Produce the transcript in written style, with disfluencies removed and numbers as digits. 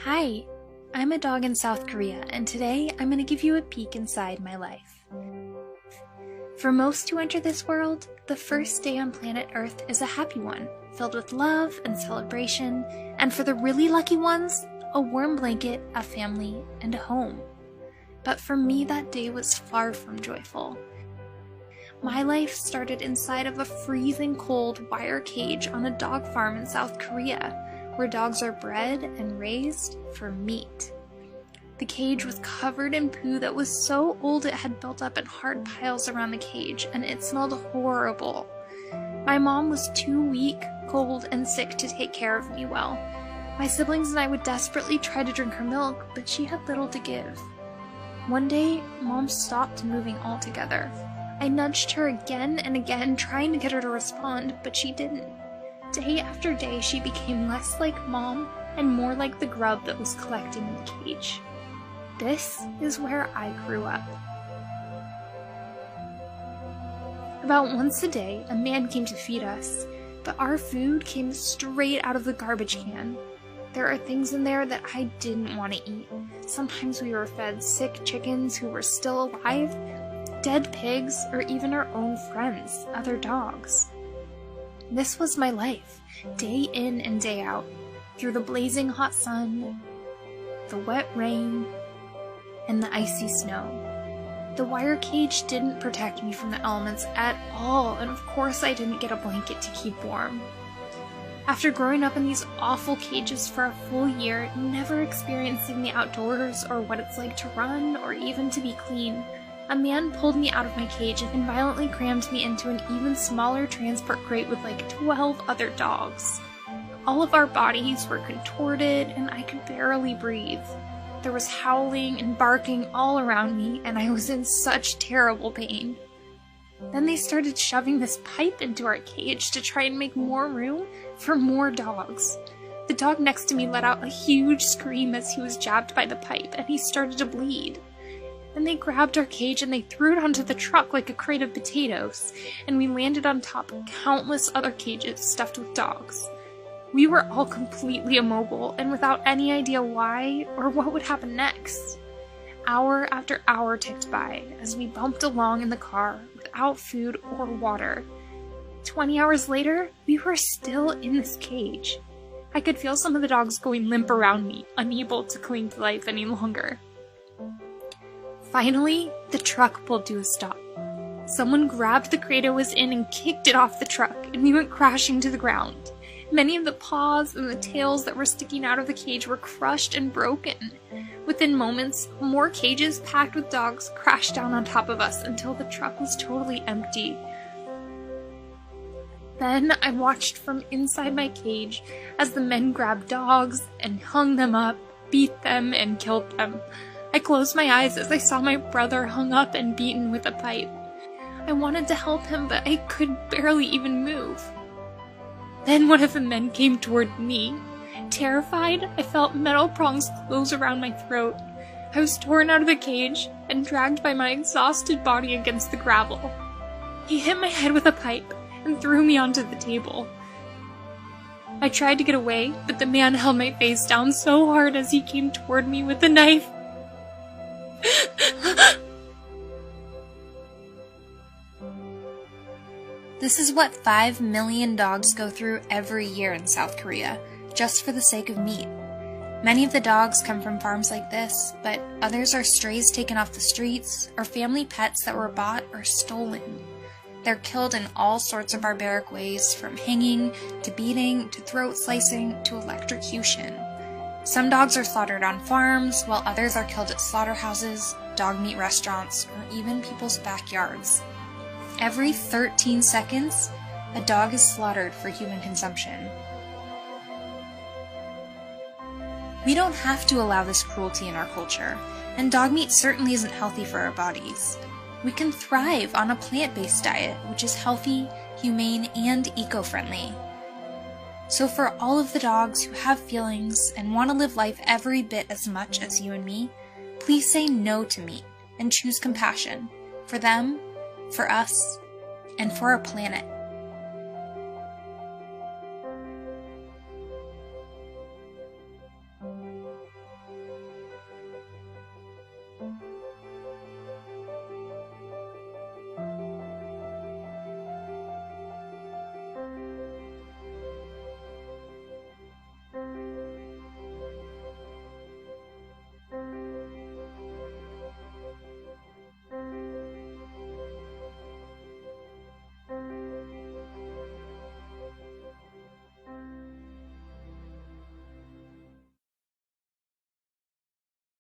Hi, I'm a dog in South Korea, and today I'm going to give you a peek inside my life. For most who enter this world, the first day on planet Earth is a happy one, filled with love and celebration, and for the really lucky ones, a warm blanket, a family, and a home. But for me, that day was far from joyful. My life started inside of a freezing cold wire cage on a dog farm in South Korea, where dogs are bred and raised for meat. The cage was covered in poo that was so old it had built up in hard piles around the cage, and it smelled horrible. My mom was too weak, cold, and sick to take care of me well. My siblings and I would desperately try to drink her milk, but she had little to give. One day, Mom stopped moving altogether. I nudged her again and again, trying to get her to respond, but she didn't. Day after day, she became less like Mom and more like the grub that was collecting in the cage. This is where I grew up. About once a day, a man came to feed us, but our food came straight out of the garbage can. There are things in there that I didn't want to eat. Sometimes we were fed sick chickens who were still alive, dead pigs, or even our own friends, other dogs. This was my life, day in and day out, through the blazing hot sun, the wet rain, and the icy snow. The wire cage didn't protect me from the elements at all, and of course I didn't get a blanket to keep warm. After growing up in these awful cages for a full year, never experiencing the outdoors or what it's like to run or even to be clean, a man pulled me out of my cage and violently crammed me into an even smaller transport crate with like 12 other dogs. All of our bodies were contorted and I could barely breathe. There was howling and barking all around me, and I was in such terrible pain. Then they started shoving this pipe into our cage to try and make more room for more dogs. The dog next to me let out a huge scream as he was jabbed by the pipe, and he started to bleed. Then they grabbed our cage and they threw it onto the truck like a crate of potatoes, and we landed on top of countless other cages stuffed with dogs. We were all completely immobile and without any idea why or what would happen next. Hour after hour ticked by as we bumped along in the car without food or water. 20 hours later, we were still in this cage. I could feel some of the dogs going limp around me, unable to cling to life any longer. Finally, the truck pulled to a stop. Someone grabbed the crate I was in and kicked it off the truck, and we went crashing to the ground. Many of the paws and the tails that were sticking out of the cage were crushed and broken. Within moments, more cages packed with dogs crashed down on top of us until the truck was totally empty. Then I watched from inside my cage as the men grabbed dogs and hung them up, beat them, and killed them. I closed my eyes as I saw my brother hung up and beaten with a pipe. I wanted to help him, but I could barely even move. Then one of the men came toward me. Terrified, I felt metal prongs close around my throat. I was torn out of the cage and dragged by my exhausted body against the gravel. He hit my head with a pipe and threw me onto the table. I tried to get away, but the man held my face down so hard as he came toward me with a knife. This is what 5 million dogs go through every year in South Korea, just for the sake of meat. Many of the dogs come from farms like this, but others are strays taken off the streets, or family pets that were bought or stolen. They're killed in all sorts of barbaric ways, from hanging, to beating, to throat slicing, to electrocution. Some dogs are slaughtered on farms, while others are killed at slaughterhouses, dog meat restaurants, or even people's backyards. Every 13 seconds, a dog is slaughtered for human consumption. We don't have to allow this cruelty in our culture, and dog meat certainly isn't healthy for our bodies. We can thrive on a plant-based diet, which is healthy, humane, and eco-friendly. So for all of the dogs who have feelings and want to live life every bit as much as you and me, please say no to meat and choose compassion for them, for us, and for our planet.